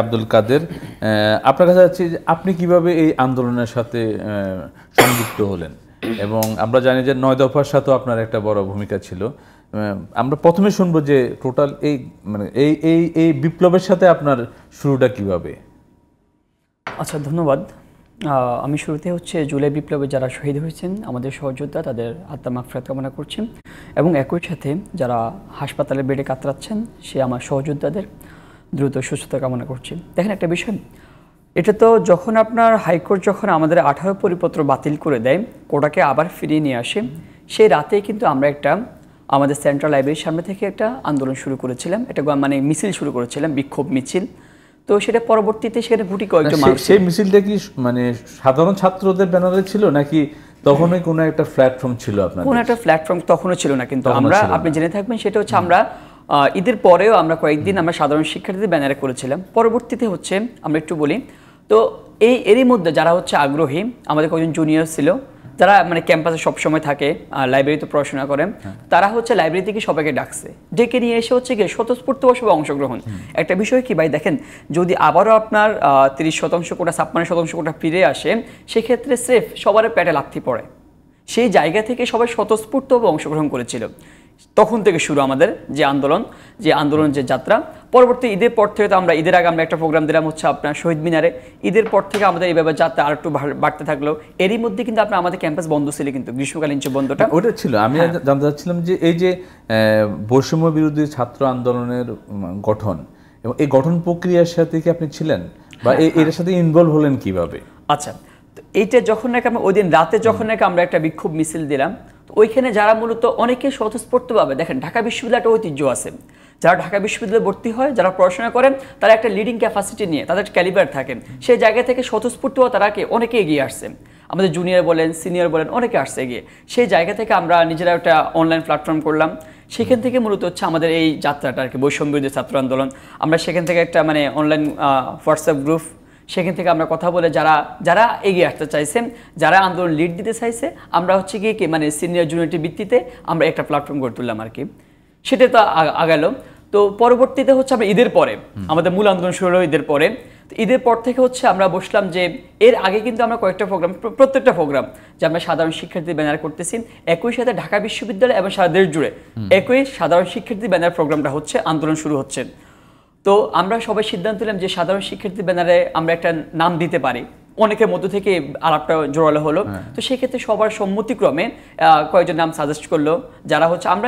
আব্দুল কাদের, আপনার কাছে যাচ্ছি যে আপনি কিভাবে এই আন্দোলনের সাথে সংযুক্ত হলেন এবং আমরা জানি যে ৯ দফার সাথেও আপনার একটা বড় ভূমিকা ছিল। আমরা প্রথমে শুনবো যে টোটাল এই মানে এই এই এই বিপ্লবের সাথে আপনার শুরুটা কিভাবে? আচ্ছা, ধন্যবাদ। আমি শুরুতে জুলাই বিপ্লবে যারা শহীদ হয়েছেন আমাদের সহযোদ্ধা, তাদের আত্মার মাগফিরাত কামনা করছি এবং একই সাথে যারা হাসপাতালে বেডে কাতরাচ্ছেন সে আমার সহযোদ্ধাদের দ্রুত সুস্থতা কামনা করছি। দেখেন, একটা বিষয়, এটা তো যখন আপনার হাইকোর্ট যখন আমাদের 18 পরিপত্র বাতিল করে দেয়, কোটাকে আবার ফিরিয়ে নিয়ে আসে, সেই রাতেই কিন্তু আমরা আমাদের সেন্ট্রাল লাইব্রেরির সামনে থেকে একটা আন্দোলন শুরু করেছিলাম, এটা মানে মিছিল শুরু করেছিলাম, বিক্ষোভ মিছিল। তো সেটা পরবর্তীতে সেটা গুটি কয়েকজন মানুষ। সেই মিছিলটা কি মানে সাধারণ ছাত্রদের ব্যানারে ছিল নাকি তখনই কোনো একটা প্ল্যাটফর্ম ছিল আপনাদের? কোনো একটা প্ল্যাটফর্ম তখনও ছিল না, কিন্তু আমরা, আপনি জেনে থাকবেন, সেটা আমরা ঈদের পরেও আমরা কয়েকদিন আমরা সাধারণ শিক্ষার্থীদের ব্যানারে করেছিলাম। পরবর্তীতে আমরা একটু বলি, তো এরই মধ্যে যারা আগ্রহী, আমাদের কয়েকজন জুনিয়র ছিল যারা মানে ক্যাম্পাসে সবসময় থাকে, লাইব্রেরিতে পড়াশোনা করেন, তারা লাইব্রেরি থেকে সবাইকে ডাকছে, ডেকে নিয়ে এসে গিয়ে স্বতঃস্ফূর্তভাবে অংশগ্রহণ। একটা বিষয় কি ভাই, দেখেন, যদি আবারও আপনার 30% কোটা 56% কোটা ফিরে আসে, সেক্ষেত্রে স্রেফ সবার পেটে লাথি পড়ে। সেই জায়গা থেকে সবাই স্বতঃস্ফূর্তভাবে অংশগ্রহণ করেছিল। তখন থেকে শুরু আমাদের যে আন্দোলন যে যাত্রা। পরবর্তী ঈদের পর থেকে তো আমরা ঈদের আগে আমরা একটা প্রোগ্রাম দিলাম আপনার শহীদ মিনারে। ঈদের পর থেকে আমাদের এইভাবে যাত্রা আর একটু বাড়তে থাকলো। এরই মধ্যে কিন্তু আমাদের ক্যাম্পাস বন্ধ ছিল, কিন্তু গ্রীষ্মকালীন যে বন্ধটা ওটা ছিল। আমি জানতে চাচ্ছিলাম যে এই যে বৈষম্য বিরোধী ছাত্র আন্দোলনের গঠন এবং এই গঠন প্রক্রিয়ার সাথে কি আপনি ছিলেন বা এর সাথে ইনভলভ হলেন কিভাবে? আচ্ছা, তো এইটা যখন আমরা ওই দিন রাতে যখন আমরা একটা বিক্ষোভ মিছিল দিলাম, ওইখানে যারা মূলত অনেকে স্বতঃস্ফূর্তভাবে, দেখেন, ঢাকা বিশ্ববিদ্যালয় একটা ঐতিহ্য আছে, যারা ঢাকা বিশ্ববিদ্যালয়ে ভর্তি হয়, যারা পড়াশোনা করেন, তারা একটা লিডিং ক্যাপাসিটি নিয়ে তাদের ক্যালিবার থাকেন, সেই জায়গা থেকে স্বতঃস্ফূর্তভাবে তারা অনেকে এগিয়ে আসছে। আমাদের জুনিয়র বলেন, সিনিয়র বলেন, অনেকে আসছে এগিয়ে। সেই জায়গা থেকে আমরা নিজেরা একটা অনলাইন প্ল্যাটফর্ম করলাম। সেখান থেকে মূলত আমাদের এই যাত্রাটা বৈষম্য বিরোধী ছাত্র আন্দোলন। আমরা সেখান থেকে একটা মানে অনলাইন হোয়াটসঅ্যাপ গ্রুপ, সেখান থেকে আমরা কথা বলে যারা এগিয়ে আসতে চাইছেন, যারা আন্দোলন লিড দিতে চাইছে, আমরা গিয়ে মানে সিনিয়র জুনিয়রটির ভিত্তিতে আমরা একটা প্ল্যাটফর্ম গড়ে তুললাম সেটা তো আগালো। তো পরবর্তীতে আমরা ঈদের পরে আমাদের মূল আন্দোলন শুরু হলো ঈদের পরে। তো ঈদের পর থেকে আমরা বসলাম যে এর আগে কিন্তু আমরা কয়েকটা প্রোগ্রাম, প্রত্যেকটা প্রোগ্রাম যে আমরা সাধারণ শিক্ষার্থী ব্যানার করতেছি, একই সাথে ঢাকা বিশ্ববিদ্যালয় এবং সারা দেশ জুড়ে একই সাধারণ শিক্ষার্থী ব্যানার প্রোগ্রামটা আন্দোলন শুরু হচ্ছে। তো আমরা সবাই সিদ্ধান্ত নিলাম যে সাধারণ শিক্ষার্থী ব্যানারে আমরা একটা নাম দিতে পারি। অনেকের মধ্য থেকে আলাপটা জোরালো হলো। তো সেক্ষেত্রে সবার সম্মতিক্রমে কয়েকজন নাম সাজেস্ট করলো, যারা আমরা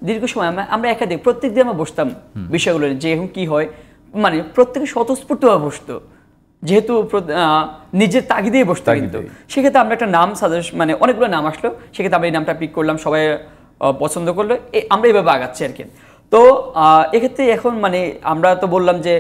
দীর্ঘ সময় আমরা একাধিক প্রত্যেকদিন আমরা বসতাম বিষয়গুলো যে এখন কি হয়, মানে প্রত্যেকে স্বতঃস্ফূর্তভাবে বসতো, যেহেতু নিজের তাগিদেই বসতো। কিন্তু সেক্ষেত্রে আমরা একটা নাম সাজেস্ট, মানে অনেকগুলো নাম আসলো, সেক্ষেত্রে আমরা এই নামটা পিক করলাম, সবাই পছন্দ করলো, আমরা এইভাবে আগাচ্ছি তো এক্ষেত্রে এখন মানে আমরা তো বললাম যে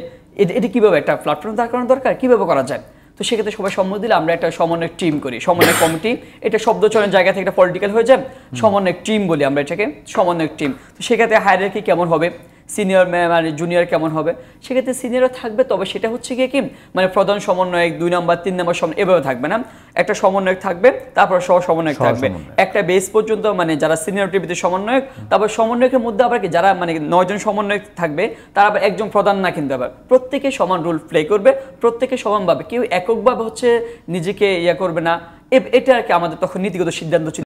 এটি কীভাবে একটা প্ল্যাটফর্ম দাঁড় করানো দরকার, কীভাবে করা যায়। তো সেক্ষেত্রে সবাই সম্মতি দিলে আমরা একটা সমন্বয় টিম করি, সমন্বয় কমিটি। এটা শব্দচয়নের জায়গা থেকে একটা পলিটিক্যাল হয়ে যায়, সমন্বয় টিম বলি আমরা এটাকে, সমন্বয় টিম। তো সেক্ষেত্রে হায়ারার্কি কেমন হবে, সিনিয়র মানে জুনিয়র কেমন হবে, সেক্ষেত্রে সিনিয়রও থাকবে, তবে সেটা গিয়ে কি মানে প্রধান সমন্বয়ক, 2 নম্বর 3 নম্বর সমন্বয় এভাবে থাকবে না, একটা সমন্বয়ক থাকবে, তারপর সহ সমন্বয়ক থাকবে, একটা বেস পর্যন্ত মানে যারা সিনিয়রিটির ভিতরে সমন্বয়ক, তারপর সমন্বয়কের মধ্যে আবার কি যারা মানে 9 জন সমন্বয়ক থাকবে, তারা আবার একজন প্রধান না, কিন্তু আবার প্রত্যেকে সমান রোল প্লে করবে, প্রত্যেকে সমানভাবে, কেউ এককভাবে নিজেকে করবে না। এটা আমাদের তখন নীতিগত সিদ্ধান্ত ছিল।